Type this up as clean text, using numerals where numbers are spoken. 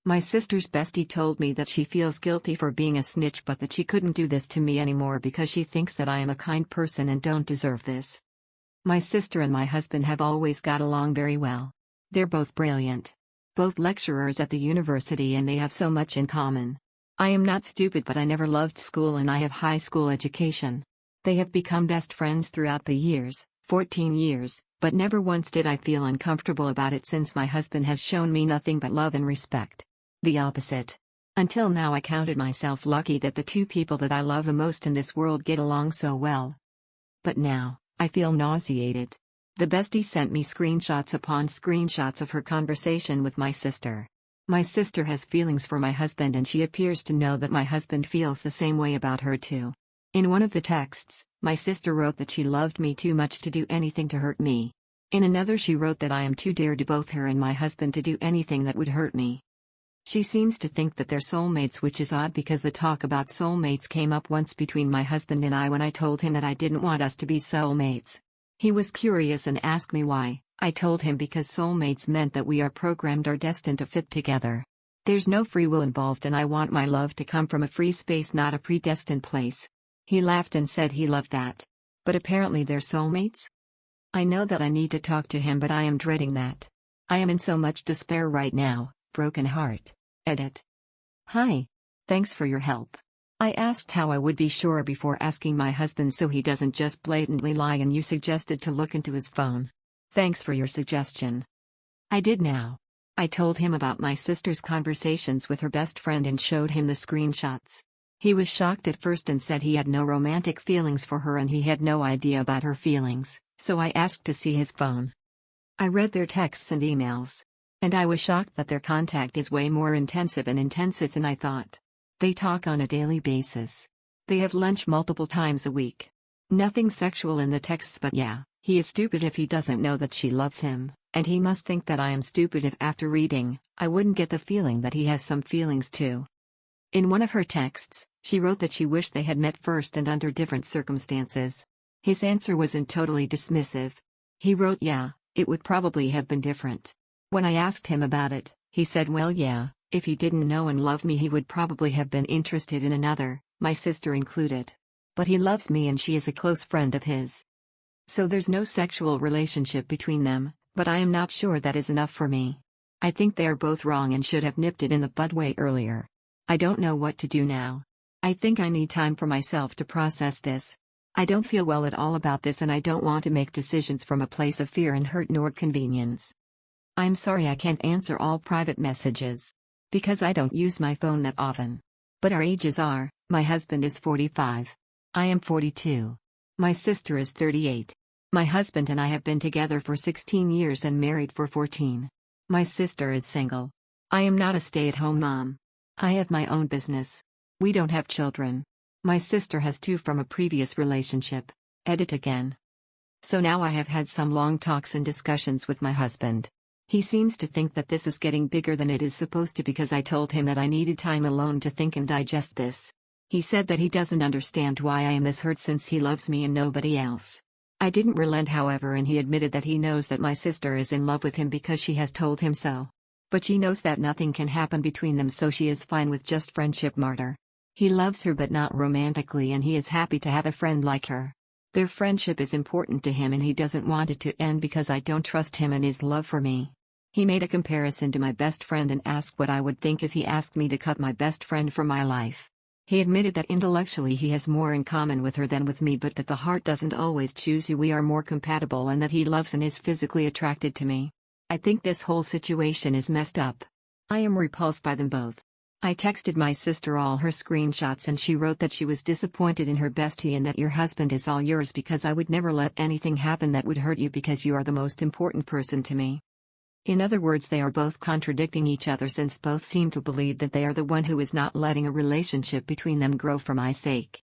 My sister's bestie told me that she feels guilty for being a snitch but that she couldn't do this to me anymore because she thinks that I am a kind person and don't deserve this. My sister and my husband have always got along very well. They're both brilliant. Both lecturers at the university and they have so much in common. I am not stupid but I never loved school and I have high school education. They have become best friends throughout the years, 14 years, but never once did I feel uncomfortable about it since my husband has shown me nothing but love and respect. The opposite. Until now I counted myself lucky that the two people that I love the most in this world get along so well. But now, I feel nauseated. The bestie sent me screenshots upon screenshots of her conversation with my sister. My sister has feelings for my husband and she appears to know that my husband feels the same way about her too. In one of the texts, my sister wrote that she loved me too much to do anything to hurt me. In another she wrote that I am too dear to both her and my husband to do anything that would hurt me. She seems to think that they're soulmates, which is odd because the talk about soulmates came up once between my husband and I when I told him that I didn't want us to be soulmates. He was curious and asked me why. I told him because soulmates meant that we are programmed or destined to fit together. There's no free will involved and I want my love to come from a free space, not a predestined place. He laughed and said he loved that. But apparently they're soulmates? I know that I need to talk to him but I am dreading that. I am in so much despair right now. Broken heart. Edit. Hi. Thanks for your help. I asked how I would be sure before asking my husband so he doesn't just blatantly lie and you suggested to look into his phone. Thanks for your suggestion. I did now. I told him about my sister's conversations with her best friend and showed him the screenshots. He was shocked at first and said he had no romantic feelings for her and he had no idea about her feelings, so I asked to see his phone. I read their texts and emails. And I was shocked that their contact is way more intensive than I thought. They talk on a daily basis. They have lunch multiple times a week. Nothing sexual in the texts, but yeah, he is stupid if he doesn't know that she loves him, and he must think that I am stupid if after reading, I wouldn't get the feeling that he has some feelings too. In one of her texts, she wrote that she wished they had met first and under different circumstances. His answer wasn't totally dismissive. He wrote, yeah, it would probably have been different. When I asked him about it, he said well yeah, if he didn't know and love me he would probably have been interested in another, my sister included. But he loves me and she is a close friend of his. So there's no sexual relationship between them, but I am not sure that is enough for me. I think they are both wrong and should have nipped it in the bud way earlier. I don't know what to do now. I think I need time for myself to process this. I don't feel well at all about this and I don't want to make decisions from a place of fear and hurt nor convenience. I'm sorry I can't answer all private messages. Because I don't use my phone that often. But our ages are, my husband is 45. I am 42. My sister is 38. My husband and I have been together for 16 years and married for 14. My sister is single. I am not a stay-at-home mom. I have my own business. We don't have children. My sister has 2 from a previous relationship. Edit again. So now I have had some long talks and discussions with my husband. He seems to think that this is getting bigger than it is supposed to because I told him that I needed time alone to think and digest this. He said that he doesn't understand why I am this hurt since he loves me and nobody else. I didn't relent however and he admitted that he knows that my sister is in love with him because she has told him so. But she knows that nothing can happen between them so she is fine with just friendship martyr. He loves her but not romantically and he is happy to have a friend like her. Their friendship is important to him and he doesn't want it to end because I don't trust him and his love for me. He made a comparison to my best friend and asked what I would think if he asked me to cut my best friend from my life. He admitted that intellectually he has more in common with her than with me but that the heart doesn't always choose who we are more compatible and that he loves and is physically attracted to me. I think this whole situation is messed up. I am repulsed by them both. I texted my sister all her screenshots and she wrote that she was disappointed in her bestie and that your husband is all yours because I would never let anything happen that would hurt you because you are the most important person to me. In other words, they are both contradicting each other since both seem to believe that they are the one who is not letting a relationship between them grow for my sake.